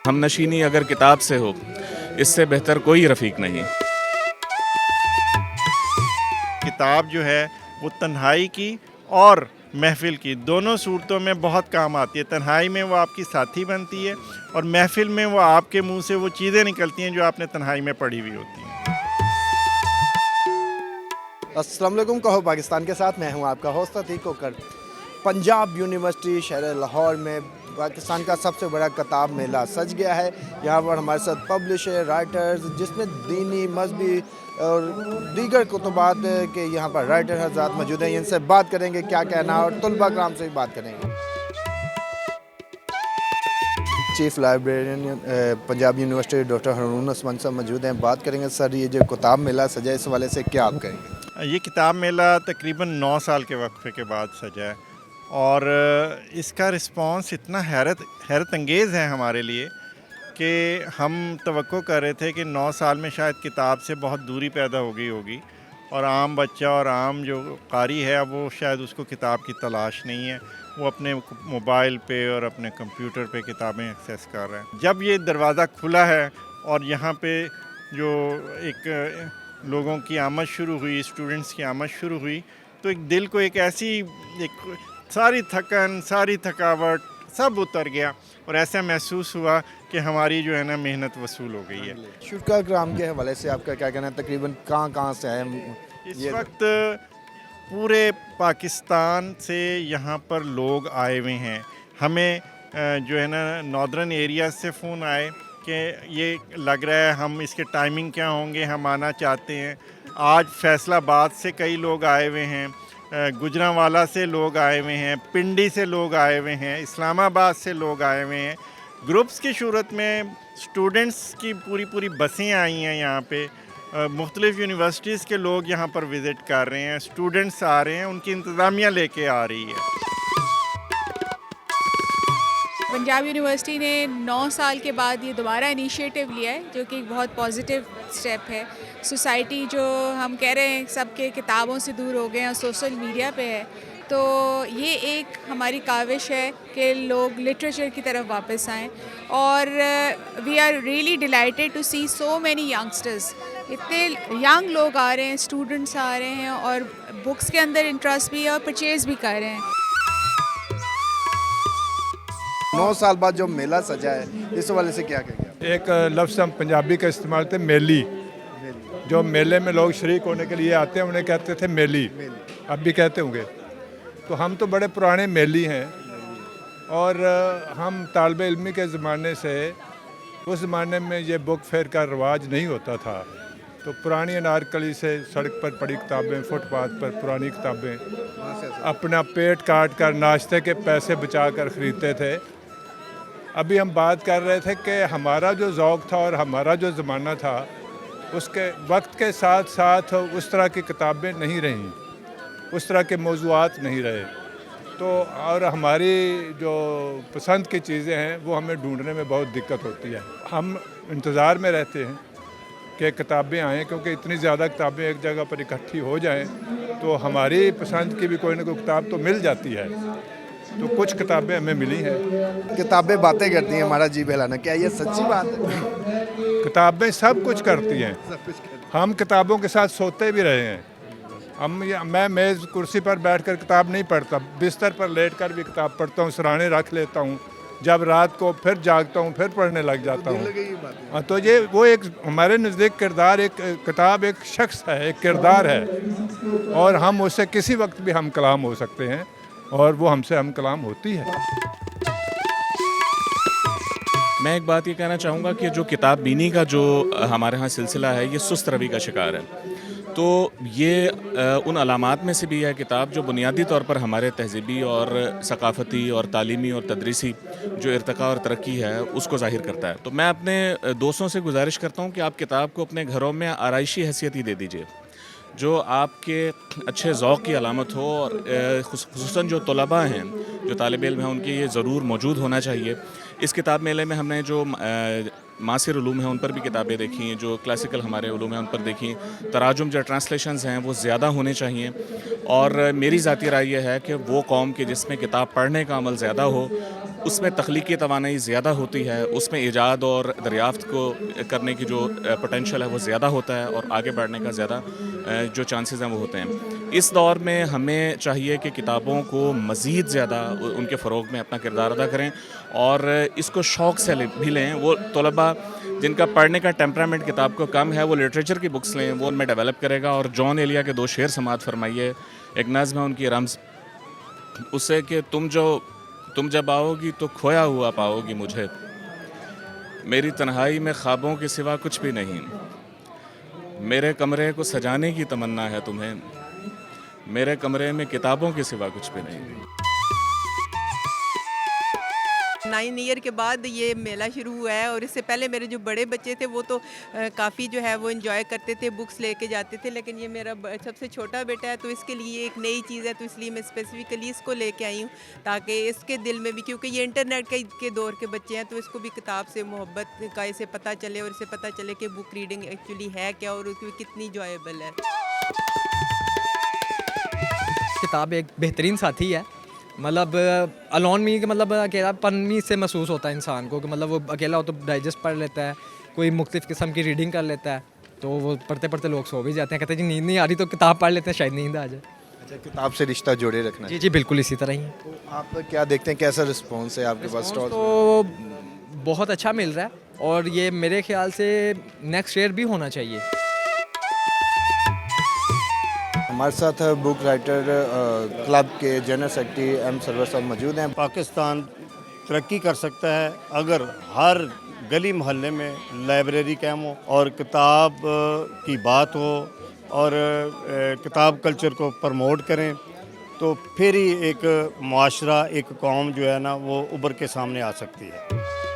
हमनशीनी अगर किताब से हो, इससे बेहतर कोई रफ़ीक नहीं। किताब जो है वो तन्हाई की और महफ़िल की दोनों सूरतों में बहुत काम आती है। तन्हाई में वो आपकी साथी बनती है और महफ़िल में वो आपके मुंह से वो चीज़ें निकलती हैं जो आपने तन्हाई में पढ़ी हुई होती हैं। अस्सलाम वालेकुम, कहो पाकिस्तान के साथ मैं हूं आपका होस्ट अतीक कोकर। पंजाब यूनिवर्सिटी शहर लाहौर में पाकिस्तान का सबसे बड़ा किताब मेला सज गया है। यहाँ पर हमारे साथ पब्लिशर, राइटर्स, जिसमें दीनी, मजहबी और दीगर कुतुबात के यहाँ पर राइटर हज़रात मौजूद हैं। इनसे बात करेंगे क्या कहना, और तलबा कराम से भी बात करेंगे। Chief librarian Punjab University doctor Haroon Usman साहब मौजूद हैं। बात करेंगे सर, ये जो किताब मेला सजा है, इस वाले से क्या आप कहेंगे? ये किताब मेला तकरीबन 9 साल के वक्फे के बाद सजा है और इसका रिस्पांस इतना हैरत अंगेज़ है हमारे लिए कि हम तवक्को कर रहे थे कि 9 साल में शायद किताब से बहुत दूरी पैदा हो गई होगी और आम बच्चा और आम जो कारी है वो शायद उसको किताब की तलाश नहीं है, वो अपने मोबाइल पे और अपने कंप्यूटर पे किताबें एक्सेस कर रहे हैं। जब ये दरवाज़ा खुला है और यहाँ पे जो एक लोगों की आमद शुरू हुई, स्टूडेंट्स की आमद शुरू हुई, तो एक दिल को एक ऐसी एक सारी थकन, सारी थकावट सब उतर गया और ऐसा महसूस हुआ कि हमारी जो है ना मेहनत वसूल हो गई है। शुरा कराम के हवाले से आपका क्या कहना है? तकरीबन कहाँ से है इस वक्त पूरे पाकिस्तान से यहाँ पर लोग आए हुए हैं। हमें जो है ना नॉर्दर्न एरिया से फ़ोन आए कि ये लग रहा है हम इसके टाइमिंग क्या होंगे, हम आना चाहते हैं। आज फैसलाबाद से कई लोग आए हुए हैं, गुजरांवाला से लोग आए हुए हैं, पिंडी से लोग आए हुए हैं, इस्लामाबाद से लोग आए हुए हैं। ग्रुप्स की सूरत में स्टूडेंट्स की पूरी बसें आई हैं यहाँ पे। मुख्तलिफ़ यूनिवर्सिटीज़ के लोग यहाँ पर विज़िट कर रहे हैं, स्टूडेंट्स आ रहे हैं, उनकी इंतज़ामिया लेके आ रही है। पंजाब यूनिवर्सिटी ने 9 साल के बाद ये दोबारा इनिशिएटिव लिया है, जो कि एक बहुत पॉजिटिव स्टेप है। सोसाइटी जो हम कह रहे हैं सबके किताबों से दूर हो गए हैं और सोशल मीडिया पे है, तो ये एक हमारी काविश है कि लोग लिटरेचर की तरफ वापस आएँ। और we are really delighted to see so many youngsters, इतने यंग लोग आ रहे हैं, स्टूडेंट्स आ रहे हैं और बुक्स के अंदर इंटरेस्ट भी है और परचेज़ भी कर रहे हैं। 9 साल बाद जो मेला सजा है, इस वाले से क्या कहेंगे? एक लफ्ज़ हम पंजाबी का इस्तेमाल थे, मेली। जो मेले में लोग शरीक होने के लिए आते हैं उन्हें कहते थे मेली, अब भी कहते होंगे। तो हम तो बड़े पुराने मेली हैं और हम तालिब इल्मी के ज़माने से, उस ज़माने में ये बुक फेयर का रिवाज नहीं होता था, तो पुरानी अनारकली से सड़क पर पड़ी किताबें, फुटपाथ पर पुरानी किताबें अपना पेट काट कर नाश्ते के पैसे बचा कर ख़रीदते थे। अभी हम बात कर रहे थे कि हमारा जो ज़ौक़ था और हमारा जो ज़माना था, उसके वक्त के साथ साथ उस तरह की किताबें नहीं रहीं, उस तरह के मौज़ूआत नहीं रहे। तो और हमारी जो पसंद की चीज़ें हैं वो हमें ढूंढने में बहुत दिक्कत होती है। हम इंतज़ार में रहते हैं कि किताबें आएँ, क्योंकि इतनी ज़्यादा किताबें एक जगह पर इकट्ठी हो जाएं तो हमारी पसंद की भी कोई ना कोई किताब तो मिल जाती है। तो कुछ किताबें हमें मिली हैं। किताबें बातें करती हैं, हमारा जी बहलाना, क्या ये सच्ची बात है? किताबें सब कुछ करती हैं। हम किताबों के साथ सोते भी रहे हैं। मैं मेज़ कुर्सी पर बैठकर किताब नहीं पढ़ता, बिस्तर पर लेटकर भी किताब पढ़ता हूँ, सराहने रख लेता हूँ। जब रात को फिर जागता हूँ, फिर पढ़ने लग जाता हूँ। तो ये वो एक हमारे नज़दीक किरदार, एक किताब एक शख्स है, एक किरदार है, और हम उससे किसी वक्त भी हम कलाम हो सकते हैं और वो हमसे हम कलाम होती है। मैं एक बात ये कहना चाहूँगा कि जो किताब बीनी का जो हमारे यहाँ सिलसिला है, ये सुस्त रवि का शिकार है। तो ये उन अलामात में से भी है किताब जो बुनियादी तौर पर हमारे तहज़ीबी और सकाफ़ती और तालीमी और तदरीसी जो इर्तिक़ा और तरक्की है उसको ज़ाहिर करता है। तो मैं अपने दोस्तों से गुजारिश करता हूँ कि आप किताब को अपने घरों में आराइशी हैसियत ही दे दीजिए, जो आपके अच्छे ज़ौक़ की अलामत हो, और ख़ुसूसन जो तलबा हैं, जो तालिब इल्म हैं, उनके ये ज़रूर मौजूद होना चाहिए। इस किताब मेले में हमने जो मासिर उलूम हैं उन पर भी किताबें देखी, जो क्लासिकल हमारे उलूम हैं उन पर देखी, तराजुम जो ट्रांसलेशंस हैं वो ज़्यादा होने चाहिए। और मेरी ज़ाती राय ये है कि वो कौम के जिसमें किताब पढ़ने का अमल ज़्यादा हो, उसमें तख्लीकी तवानाई ज़्यादा होती है, उसमें ईजाद और दरियाफ्त को करने की जो पोटेंशल है वो ज़्यादा होता है और आगे बढ़ने का ज़्यादा जो चांसेस हैं वो होते हैं। इस दौर में हमें चाहिए कि किताबों को मज़ीद ज़्यादा उनके फ़रोग़ में अपना किरदार अदा करें और इसको शौक़ से भी लें। वो तलबा जिनका पढ़ने का टेम्परामेंट किताब को कम है वो लिटरेचर की बुक्स लें, वो उनमें डेवलप करेगा। और जॉन एलिया के 2 शेर समाअत फरमाइए, एक नज़्म है उनकी रम्ज़, उससे कि तुम जब आओगी तो खोया हुआ पाओगी मुझे, मेरी तन्हाई में ख्वाबों के सिवा कुछ भी नहीं, मेरे कमरे को सजाने की तमन्ना है तुम्हें, मेरे कमरे में किताबों के सिवा कुछ भी नहीं। 9 ईयर के बाद ये मेला शुरू हुआ है और इससे पहले मेरे जो बड़े बच्चे थे वो तो काफ़ी जो है वो एंजॉय करते थे, बुक्स लेके जाते थे, लेकिन ये मेरा सबसे छोटा बेटा है तो इसके लिए एक नई चीज़ है, तो इसलिए मैं स्पेसिफिकली इसको लेके आई हूँ ताकि इसके दिल में भी, क्योंकि ये इंटरनेट के दौर के बच्चे हैं, तो इसको भी किताब से मोहब्बत का इसे पता चले और इसे पता चले कि बुक रीडिंग एक्चुअली है क्या और उसकी कितनी इंजॉयबल है। किताब एक बेहतरीन साथी है, मतलब अलोन मी के मतलब अकेलापन से महसूस होता है इंसान को कि मतलब वो अकेला हो तो डाइजेस्ट पढ़ लेता है, कोई मुख्तलिफ़ किस्म की रीडिंग कर लेता है, तो वो पढ़ते पढ़ते लोग सो भी जाते हैं, कहते हैं जी नींद नहीं आ रही तो किताब पढ़ लेते हैं शायद नींद आ जाए। अच्छा, किताब से रिश्ता जोड़े रखना जी जी बिल्कुल इसी तरह ही है। तो आप क्या देखते हैं, कैसा रिस्पॉन्स है आपके पास स्टॉल? तो बहुत अच्छा मिल रहा है और ये मेरे ख्याल से नेक्स्ट ईयर भी होना चाहिए। हमारे साथ बुक राइटर क्लब के जनरल सेक्रेटरी एम सरवर साहब मौजूद हैं। पाकिस्तान तरक्की कर सकता है अगर हर गली मोहल्ले में लाइब्रेरी कायम हो और किताब की बात हो और किताब कल्चर को प्रमोट करें, तो फिर ही एक माशरा, एक कौम जो है ना वो उभर के सामने आ सकती है।